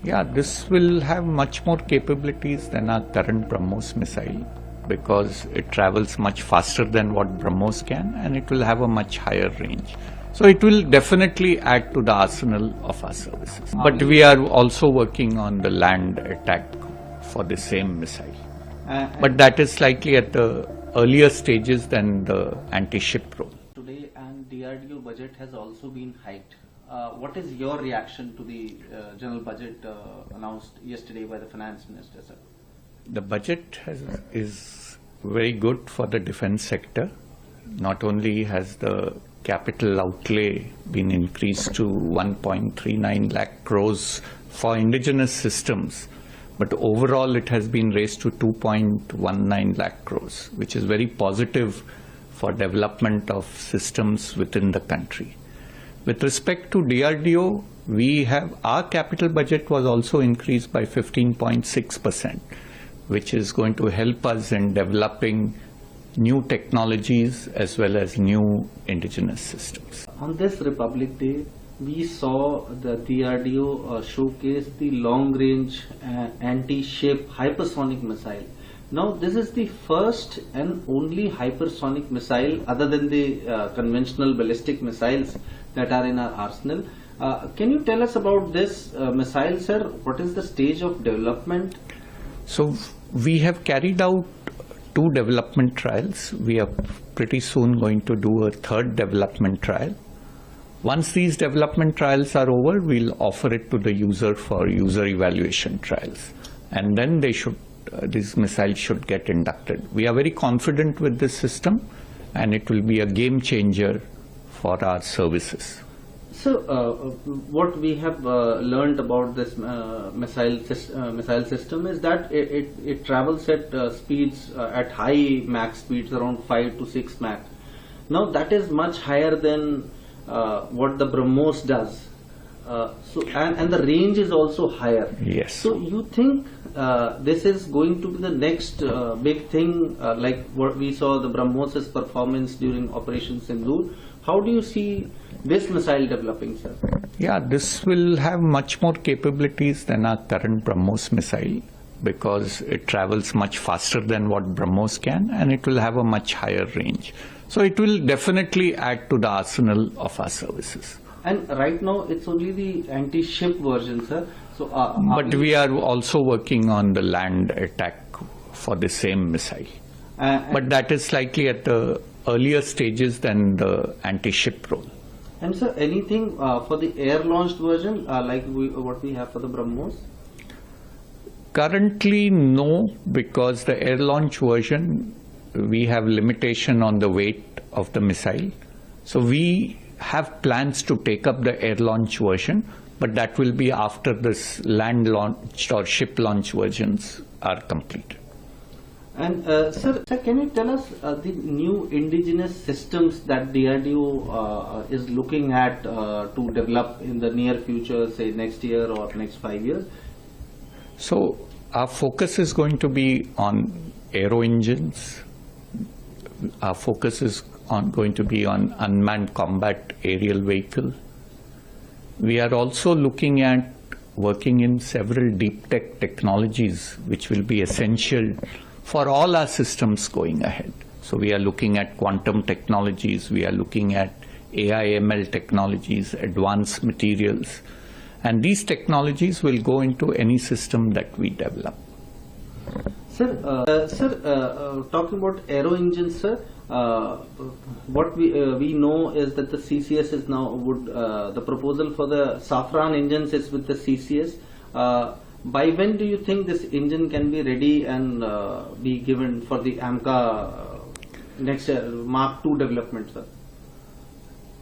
Yeah, this will have much more capabilities than our current BrahMos missile because it travels much faster than what BrahMos can, and it will have a much higher range. So it will definitely add to the arsenal of our services. But we are also working on the land attack for the same missile. But that is slightly at the earlier stages than the anti-ship role. Today, and DRDO budget has also been hiked. What is your reaction to the general budget announced yesterday by the finance minister, sir? The budget is very good for the defense sector. Not only has the capital outlay been increased to 1.39 lakh crores for indigenous systems, but overall it has been raised to 2.19 lakh crores, which is very positive for development of systems within the country. With respect to DRDO, our capital budget was also increased by 15.6%, which is going to help us in developing new technologies as well as new indigenous systems. On this Republic Day, we saw the DRDO showcase the long-range anti-ship hypersonic missile. Now, this is the first and only hypersonic missile other than the conventional ballistic missiles that are in our arsenal. Can you tell us about this missile, sir? What is the stage of development? So, we have carried out 2 development trials. We are pretty soon going to do a 3rd development trial. Once these development trials are over, we'll offer it to the user for user evaluation trials. And then these missiles should get inducted. We are very confident with this system, and it will be a game changer for our services. So, what we have learned about this missile system is that it travels at speeds at high Mach speeds, around 5 to 6 Mach. Now, that is much higher than what the BrahMos does. And the range is also higher. Yes. So, you think this is going to be the next big thing, like what we saw the BrahMos' performance during Operation Sindoor? How do you see this missile developing, sir? Yeah, this will have much more capabilities than our current BrahMos missile because it travels much faster than what BrahMos can, and it will have a much higher range. So it will definitely add to the arsenal of our services. And right now, it's only the anti-ship version, sir. So, but we are also working on the land attack for the same missile. But that is slightly at the earlier stages than the anti-ship role. And sir, anything for the air-launched version, like what we have for the BrahMos? Currently, no, because the air-launch version, we have limitation on the weight of the missile. So we have plans to take up the air-launch version, but that will be after this land-launched or ship-launch versions are completed. And sir, can you tell us the new indigenous systems that DRDO is looking at to develop in the near future, say next year or next 5 years? So our focus is going to be on aero-engines. Our focus is going to be on unmanned combat aerial vehicle. We are also looking at working in several deep tech technologies which will be essential for all our systems going ahead. So we are looking at quantum technologies, we are looking at AI/ML technologies, advanced materials, and these technologies will go into any system that we develop. Sir, talking about aero engines, sir, what we know is that the CCS is now the proposal for the Saffron engines is with the CCS. By when do you think this engine can be ready and be given for the AMCA next Mark II development, sir?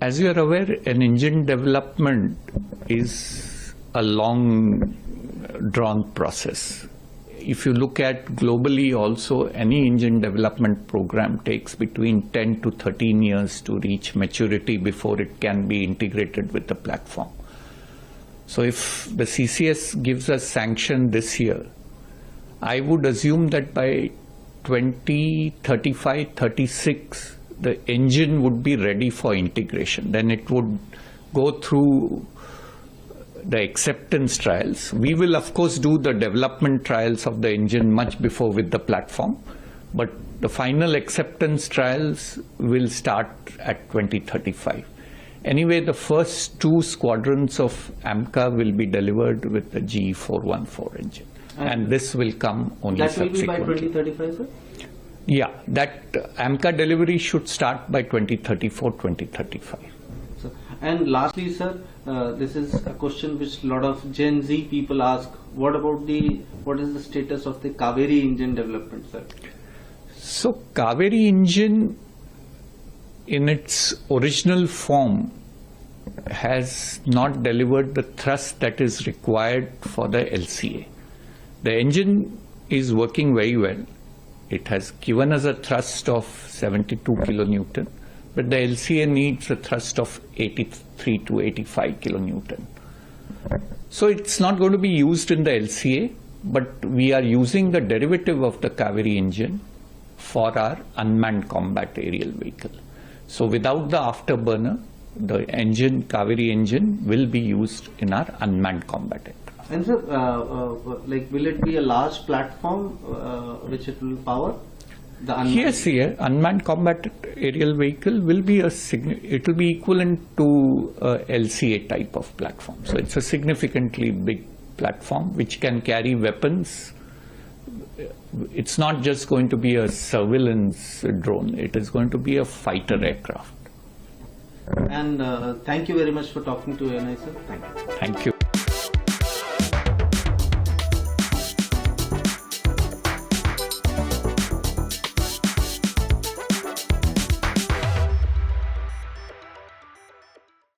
As you are aware, an engine development is a long drawn process. If you look at globally also, any engine development program takes between 10 to 13 years to reach maturity before it can be integrated with the platform. So if the CCS gives us sanction this year, I would assume that by 2035, 36, the engine would be ready for integration. Then it would go through the acceptance trials. We will of course do the development trials of the engine much before with the platform, but the final acceptance trials will start at 2035. Anyway, the first 2 squadrons of AMCA will be delivered with the GE414 engine, and this will come only subsequently. That will be by 2035, sir? Yeah, that AMCA delivery should start by 2034, 2035. And lastly, sir, this is a question which a lot of Gen Z people ask. What is the status of the Kaveri engine development, sir? So Kaveri engine in its original form has not delivered the thrust that is required for the LCA. The engine is working very well. It has given us a thrust of 72 kilonewton, but the LCA needs a thrust of 83 to 85 kilonewton. So it's not going to be used in the LCA, but we are using the derivative of the Kaveri engine for our unmanned combat aerial vehicle. So without the afterburner, the engine, Kaveri engine, will be used in our unmanned combat aircraft. And sir, will it be a large platform which it will power? Yes, here unmanned combat aerial vehicle will be it will be equivalent to a LCA type of platform. So it's a significantly big platform which can carry weapons. It's not just going to be a surveillance drone. It is going to be a fighter aircraft. And thank you very much for talking to ANI, sir. Thank you. Thank you.